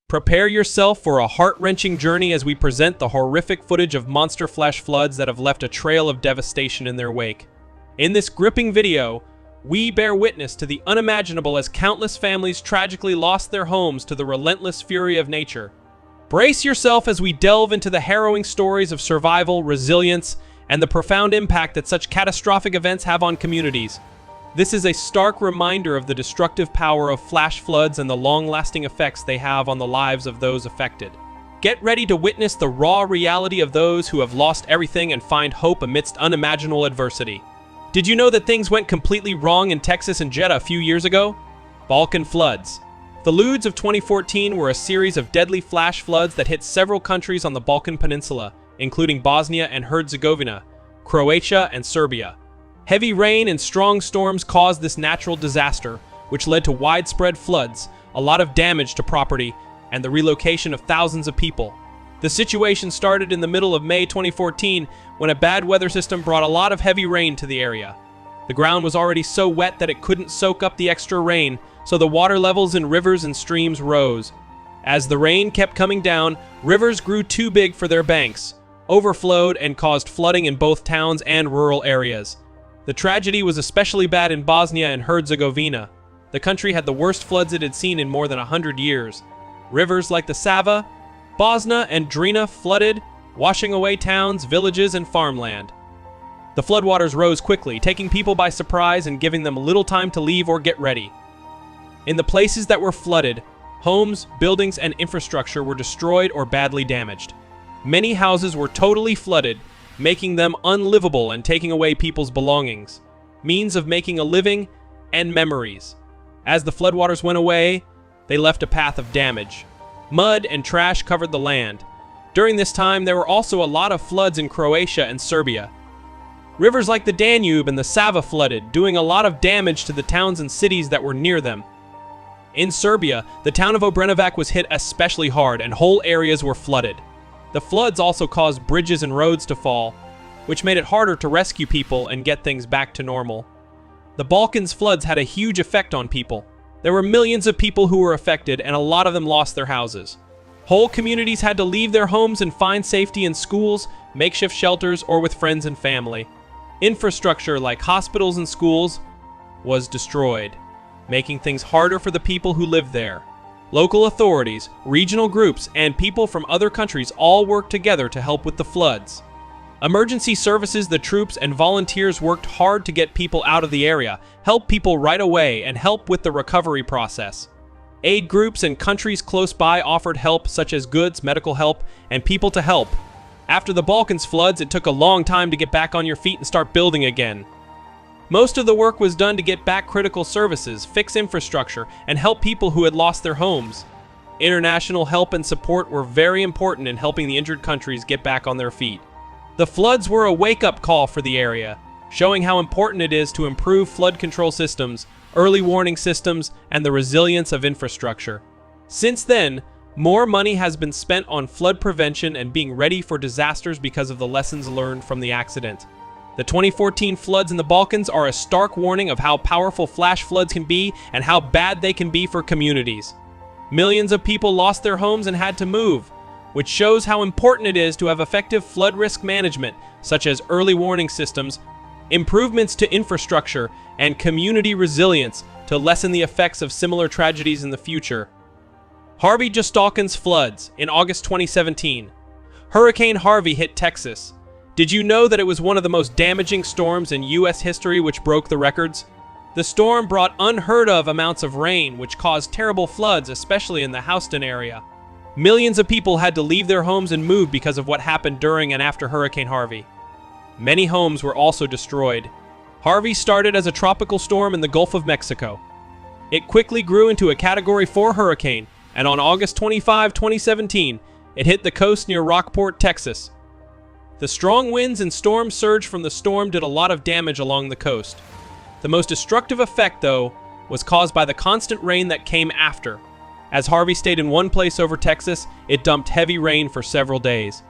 Prepare yourself for a heart-wrenching journey as we present the horrific footage of monster flash floods that have left a trail of devastation in their wake. In this gripping video, we bear witness to the unimaginable as countless families tragically lost their homes to the relentless fury of nature. Brace yourself as we delve into the harrowing stories of survival, resilience, and the profound impact that such catastrophic events have on communities. This is a stark reminder of the destructive power of flash floods and the long-lasting effects they have on the lives of those affected. Get ready to witness the raw reality of those who have lost everything and find hope amidst unimaginable adversity. Did you know that things went completely wrong in Texas and Jeddah a few years ago? Balkan floods. The floods of 2014 were a series of deadly flash floods that hit several countries on the Balkan Peninsula, including Bosnia and Herzegovina, Croatia, and Serbia. Heavy rain and strong storms caused this natural disaster, which led to widespread floods, a lot of damage to property, and the relocation of thousands of people. The situation started in the middle of May 2014 when a bad weather system brought a lot of heavy rain to the area. The ground was already so wet that it couldn't soak up the extra rain, so the water levels in rivers and streams rose. As the rain kept coming down, rivers grew too big for their banks, overflowed, and caused flooding in both towns and rural areas. The tragedy was especially bad in Bosnia and Herzegovina. The country had the worst floods it had seen in more than 100 years. Rivers like the Sava, Bosna, and Drina flooded, washing away towns, villages, and farmland. The floodwaters rose quickly, taking people by surprise and giving them little time to leave or get ready. In the places that were flooded, homes, buildings, and infrastructure were destroyed or badly damaged. Many houses were totally flooded, making them unlivable and taking away people's belongings, means of making a living, and memories. As the floodwaters went away, they left a path of damage. Mud and trash covered the land. During this time, there were also a lot of floods in Croatia and Serbia. Rivers like the Danube and the Sava flooded, doing a lot of damage to the towns and cities that were near them. In Serbia, the town of Obrenovac was hit especially hard and whole areas were flooded. The floods also caused bridges and roads to fall, which made it harder to rescue people and get things back to normal. The Balkans floods had a huge effect on people. There were millions of people who were affected, and a lot of them lost their houses. Whole communities had to leave their homes and find safety in schools, makeshift shelters, or with friends and family. Infrastructure like hospitals and schools was destroyed, making things harder for the people who lived there. Local authorities, regional groups, and people from other countries all worked together to help with the floods. Emergency services, the troops, and volunteers worked hard to get people out of the area, help people right away, and help with the recovery process. Aid groups and countries close by offered help such as goods, medical help, and people to help. After the Balkans floods, it took a long time to get back on your feet and start building again. Most of the work was done to get back critical services, fix infrastructure, and help people who had lost their homes. International help and support were very important in helping the injured countries get back on their feet. The floods were a wake-up call for the area, showing how important it is to improve flood control systems, early warning systems, and the resilience of infrastructure. Since then, more money has been spent on flood prevention and being ready for disasters because of the lessons learned from the accident. The 2014 floods in the Balkans are a stark warning of how powerful flash floods can be and how bad they can be for communities. Millions of people lost their homes and had to move, which shows how important it is to have effective flood risk management, such as early warning systems, improvements to infrastructure, and community resilience to lessen the effects of similar tragedies in the future. Harvey Justalkin's floods in August 2017. Hurricane Harvey hit Texas. Did you know that it was one of the most damaging storms in U.S. history which broke the records? The storm brought unheard of amounts of rain which caused terrible floods, especially in the Houston area. Millions of people had to leave their homes and move because of what happened during and after Hurricane Harvey. Many homes were also destroyed. Harvey started as a tropical storm in the Gulf of Mexico. It quickly grew into a Category 4 hurricane, and on August 25, 2017, it hit the coast near Rockport, Texas. The strong winds and storm surge from the storm did a lot of damage along the coast. The most destructive effect, though, was caused by the constant rain that came after. As Harvey stayed in one place over Texas, it dumped heavy rain for several days.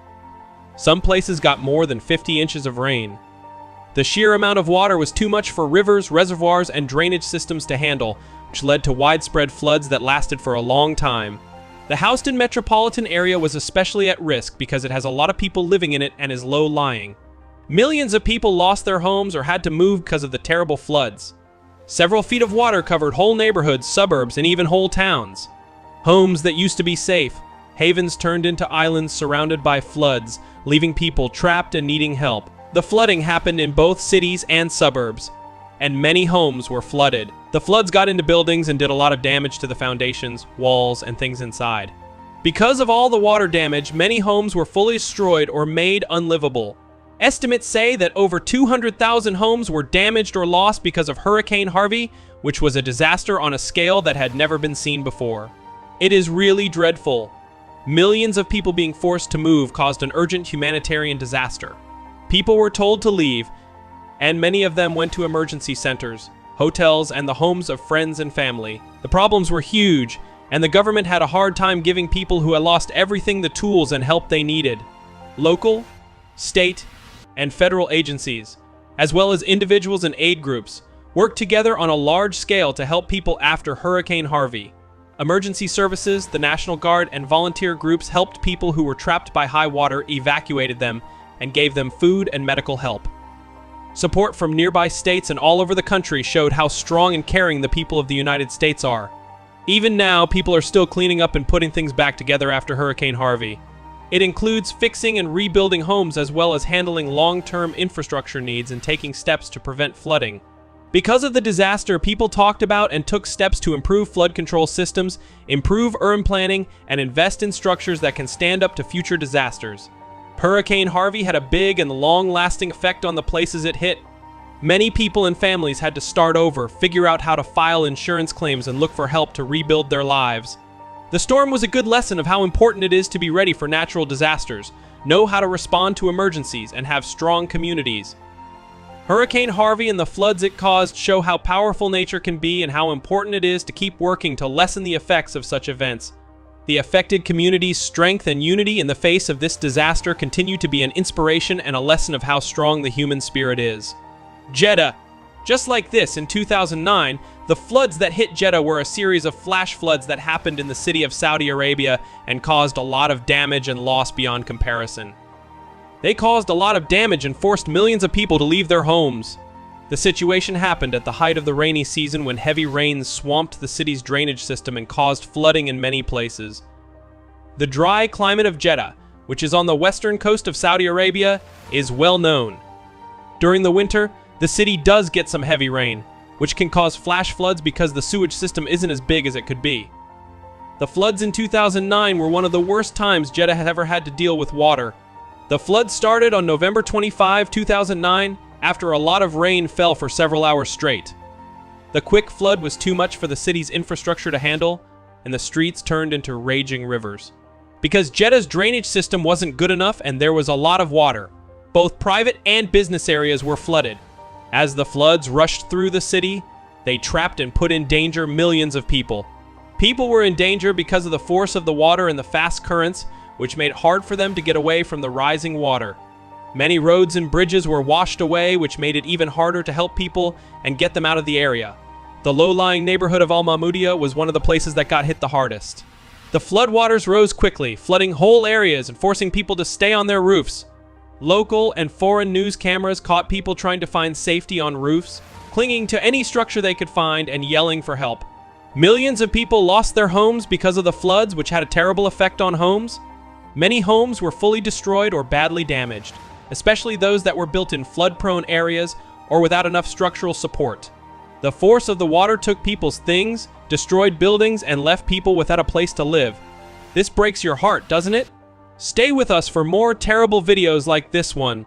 Some places got more than 50 inches of rain. The sheer amount of water was too much for rivers, reservoirs, and drainage systems to handle, which led to widespread floods that lasted for a long time. The Houston metropolitan area was especially at risk because it has a lot of people living in it and is low-lying. Millions of people lost their homes or had to move because of the terrible floods. Several feet of water covered whole neighborhoods, suburbs, and even whole towns. Homes that used to be safe, havens turned into islands surrounded by floods, leaving people trapped and needing help. The flooding happened in both cities and suburbs, and many homes were flooded. The floods got into buildings and did a lot of damage to the foundations, walls, and things inside. Because of all the water damage, many homes were fully destroyed or made unlivable. Estimates say that over 200,000 homes were damaged or lost because of Hurricane Harvey, which was a disaster on a scale that had never been seen before. It is really dreadful. Millions of people being forced to move caused an urgent humanitarian disaster. People were told to leave, and many of them went to emergency centers, hotels, and the homes of friends and family. The problems were huge, and the government had a hard time giving people who had lost everything the tools and help they needed. Local, state, and federal agencies, as well as individuals and aid groups, worked together on a large scale to help people after Hurricane Harvey. Emergency services, the National Guard, and volunteer groups helped people who were trapped by high water, evacuated them, and gave them food and medical help. Support from nearby states and all over the country showed how strong and caring the people of the United States are. Even now, people are still cleaning up and putting things back together after Hurricane Harvey. It includes fixing and rebuilding homes as well as handling long-term infrastructure needs and taking steps to prevent flooding. Because of the disaster, people talked about and took steps to improve flood control systems, improve urban planning, and invest in structures that can stand up to future disasters. Hurricane Harvey had a big and long-lasting effect on the places it hit. Many people and families had to start over, figure out how to file insurance claims, and look for help to rebuild their lives. The storm was a good lesson of how important it is to be ready for natural disasters, know how to respond to emergencies, and have strong communities. Hurricane Harvey and the floods it caused show how powerful nature can be and how important it is to keep working to lessen the effects of such events. The affected community's strength and unity in the face of this disaster continue to be an inspiration and a lesson of how strong the human spirit is. Jeddah. Just like this, in 2009, the floods that hit Jeddah were a series of flash floods that happened in the city of Saudi Arabia and caused a lot of damage and loss beyond comparison. They caused a lot of damage and forced millions of people to leave their homes. The situation happened at the height of the rainy season when heavy rains swamped the city's drainage system and caused flooding in many places. The dry climate of Jeddah, which is on the western coast of Saudi Arabia, is well known. During the winter, the city does get some heavy rain, which can cause flash floods because the sewage system isn't as big as it could be. The floods in 2009 were one of the worst times Jeddah has ever had to deal with water. The flood started on November 25, 2009, after a lot of rain fell for several hours straight. The quick flood was too much for the city's infrastructure to handle, and the streets turned into raging rivers. Because Jeddah's drainage system wasn't good enough and there was a lot of water, both private and business areas were flooded. As the floods rushed through the city, they trapped and put in danger millions of people. People were in danger because of the force of the water and the fast currents, which made it hard for them to get away from the rising water. Many roads and bridges were washed away, which made it even harder to help people and get them out of the area. The low-lying neighborhood of Al Mahmoudiya was one of the places that got hit the hardest. The floodwaters rose quickly, flooding whole areas and forcing people to stay on their roofs. Local and foreign news cameras caught people trying to find safety on roofs, clinging to any structure they could find and yelling for help. Millions of people lost their homes because of the floods, which had a terrible effect on homes. Many homes were fully destroyed or badly damaged, especially those that were built in flood-prone areas or without enough structural support. The force of the water took people's things, destroyed buildings, and left people without a place to live. This breaks your heart, doesn't it? Stay with us for more terrible videos like this one.